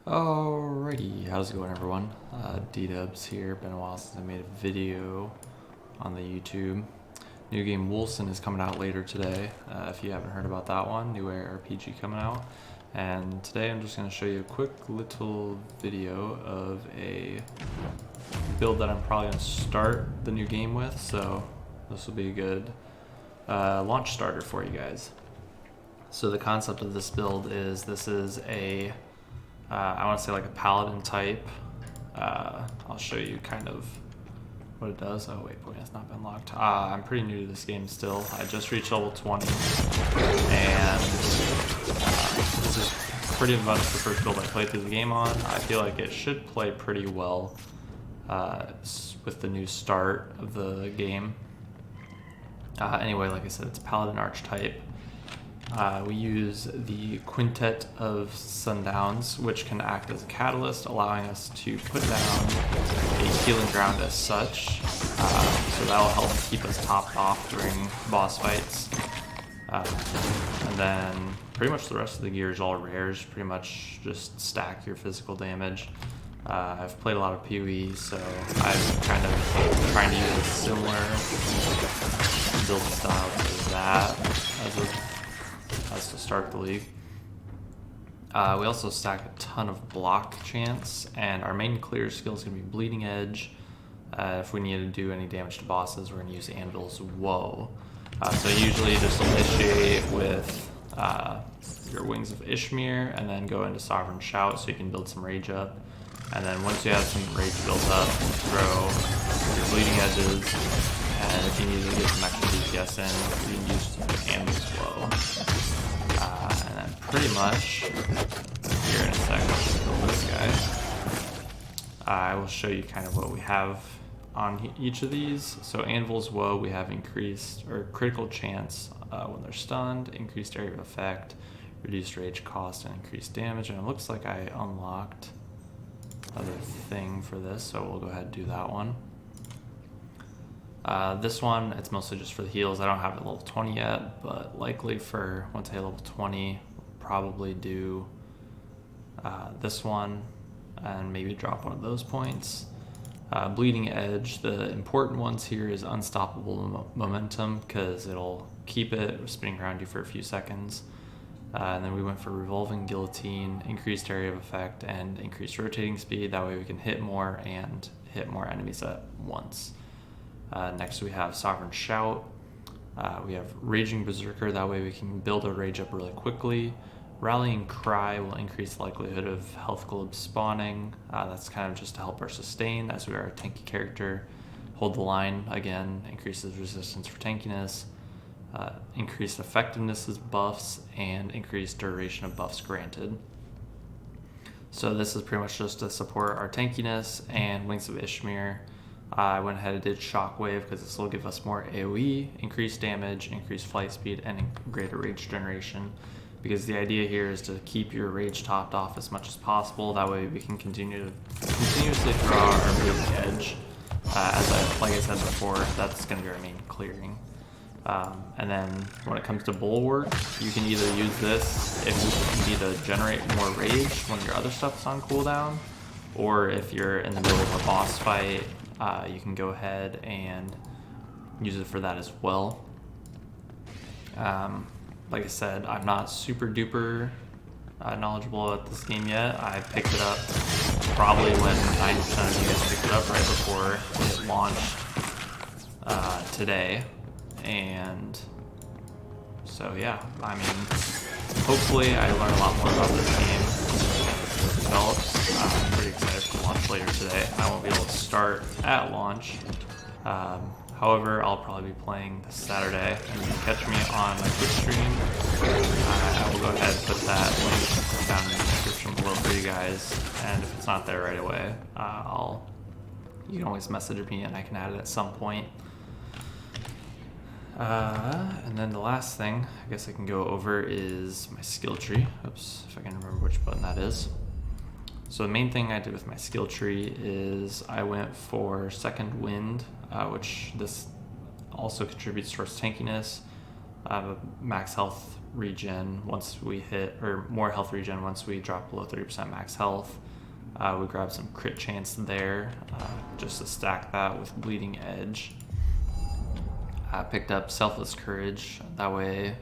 Alrighty, how's it going everyone? DDubs here. Been a while since I made a video on the YouTube. New game Wolcen is coming out later today. If you haven't heard about that one, new RPG coming out. And today I'm just going to show you a quick little video of a build that I'm probably going to start the new game with. So this will be a good launch starter for you guys. So the concept of this build is this is a I want to say like a Paladin type. I'll show you kind of what it does. Oh wait, boy, it's not been locked. I'm pretty new to this game still. I just reached level 20, and this is pretty much the first build I played through the game on. I feel like it should play pretty well with the new start of the game. Anyway, like I said, it's Paladin archetype. We use the Quintet of Sundowns, which can act as a catalyst, allowing us to put down a healing ground as such. So that will help keep us topped off during boss fights. And then pretty much the rest of the gear is all rares, pretty much just stack your physical damage. I've played a lot of PoE, so I'm kind of trying to use a similar build style to that as to start the league. We also stack a ton of block chance, and our main clear skill is going to be Bleeding Edge. If we need to do any damage to bosses, we're going to use Anvil's Woe. So usually just initiate with your Wings of Ishmir, and then go into Sovereign Shout so you can build some rage up. And then once you have some rage built up, throw your Bleeding Edges, and if you need to get some extra DPS in, you can use Anvil's Woe. And then pretty much, here in a second, let's build this guy. I will show you kind of what we have on each of these. So Anvil's Woe, we have increased or critical chance when they're stunned, increased area of effect, reduced rage cost, and increased damage. And it looks like I unlocked other thing for this, so we'll go ahead and do that one. This one, it's mostly just for the heals. I don't have it level 20 yet, but likely for once I hit level 20, we'll probably do this one and maybe drop one of those points. Bleeding Edge, the important ones here is Unstoppable Momentum, because it'll keep it spinning around you for a few seconds. And then we went for Revolving Guillotine, increased area of effect, and increased rotating speed. That way we can hit more and hit more enemies at once. Next we have Sovereign Shout. We have Raging Berserker, that way we can build a rage up really quickly. Rallying Cry will increase the likelihood of health globes spawning. That's kind of just to help our sustain, as we are a tanky character. Hold the Line, again, increases resistance for tankiness. Increased effectiveness as buffs, and increased duration of buffs granted. So this is pretty much just to support our tankiness. And Wings of Ishmir, I went ahead and did Shockwave because this will give us more AoE, increased damage, increased flight speed, and greater rage generation. Because the idea here is to keep your rage topped off as much as possible. That way we can continuously draw our Bleeding Edge. Like I said before, that's going to be our main clearing. And then when it comes to Bulwark, you can either use this if you need to generate more rage when your other stuff's on cooldown, or if you're in the middle of a boss fight, you can go ahead and use it for that as well. Like I said, I'm not super duper knowledgeable at this game yet. I picked it up probably when 90% of you guys picked it up right before it launched today. And so yeah, I mean, hopefully I learn a lot more about this game as it develops. I'm pretty excited for launch later today. I won't be able to start at launch. However, I'll probably be playing this Saturday, and you can catch me on my Twitch stream. I will go ahead and put that link down in the description below for you guys, and if it's not there right away, you can always message me and I can add it at some point. And then the last thing I guess I can go over is my skill tree. Oops, if I can remember which button that is. So the main thing I did with my skill tree is I went for Second Wind, which this also contributes towards tankiness. max health regen once we hit, or more health regen once we drop below 30% max health. We grabbed some crit chance there just to stack that with bleeding edge. I picked up selfless courage, that way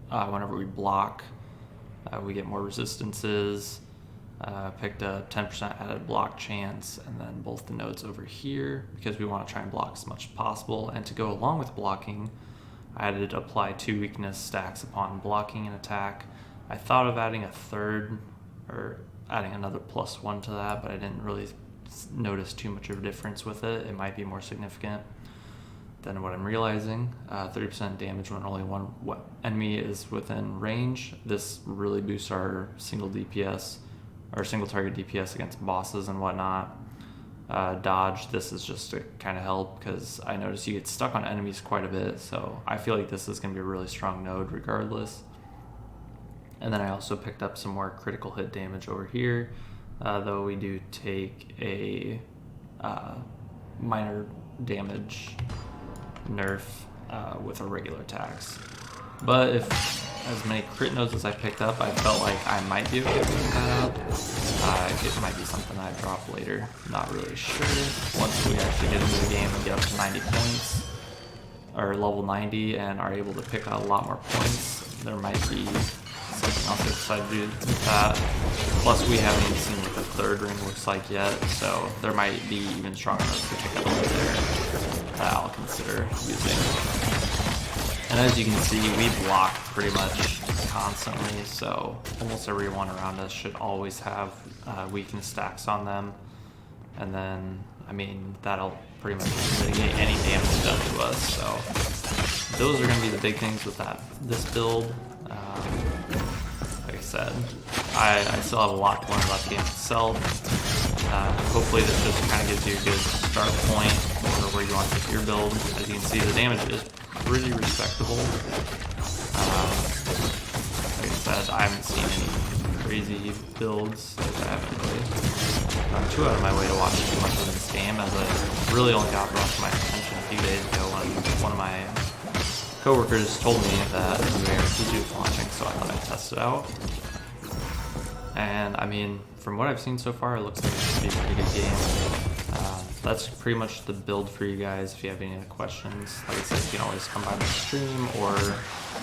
whenever we block we get more resistances. Picked up 10% added block chance, and then both the nodes over here because we want to try and block as much as possible. And to go along with blocking, I added apply 2 weakness stacks upon blocking an attack. I thought of adding a third, or adding another +1 to that, but I didn't really notice too much of a difference with it. It might be more significant than what I'm realizing. 30% damage when only one enemy is within range. This really boosts our single DPS, or single target DPS against bosses and whatnot. Dodge, this is just to kind of help because I notice you get stuck on enemies quite a bit, so I feel like this is going to be a really strong node regardless. And then I also picked up some more critical hit damage over here, though we do take a minor damage nerf with our regular attacks. But if as many crit nodes as I picked up, I felt like I might be okay picking that up. It might be something I drop later, not really sure. Once we actually get into the game and get up to 90 points, or level 90, and are able to pick out a lot more points, there might be something else I decide to do with that. Plus we haven't even seen what the third ring looks like yet, so there might be even stronger nodes to pick up over there that I'll consider using. And as you can see, we block pretty much constantly, so almost everyone around us should always have weakness stacks on them. And then, I mean, that'll pretty much mitigate any damage done to us. So those are going to be the big things with this build. Like I said, I still have a lot to learn about the game itself. Hopefully this just kind of gives you a good start point for where you want to take your build. As you can see, the damage is pretty respectable. Like I said, I haven't seen any crazy builds. I haven't really gone too out of my way to watch too much of this game, as I really only got brought to my attention a few days ago when one of my coworkers told me that new RPG was launching, so I thought I'd test it out. And I mean, from what I've seen so far, it looks like it should be a pretty good game. That's pretty much the build for you guys. If you have any other questions, like I said, you can always come by my stream or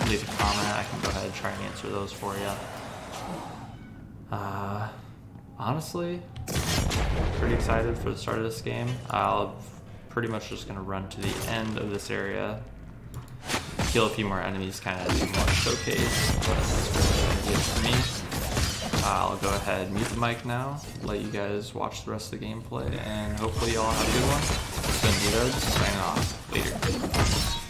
leave a comment. I can go ahead and try and answer those for you. Honestly, pretty excited for the start of this game. I'll pretty much just gonna run to the end of this area, kill a few more enemies, kind of do more showcase, but that's pretty much gonna be it for me. I'll go ahead and mute the mic now, let you guys watch the rest of the gameplay, and hopefully y'all have a good one. It's been DDubs, signing off. Later.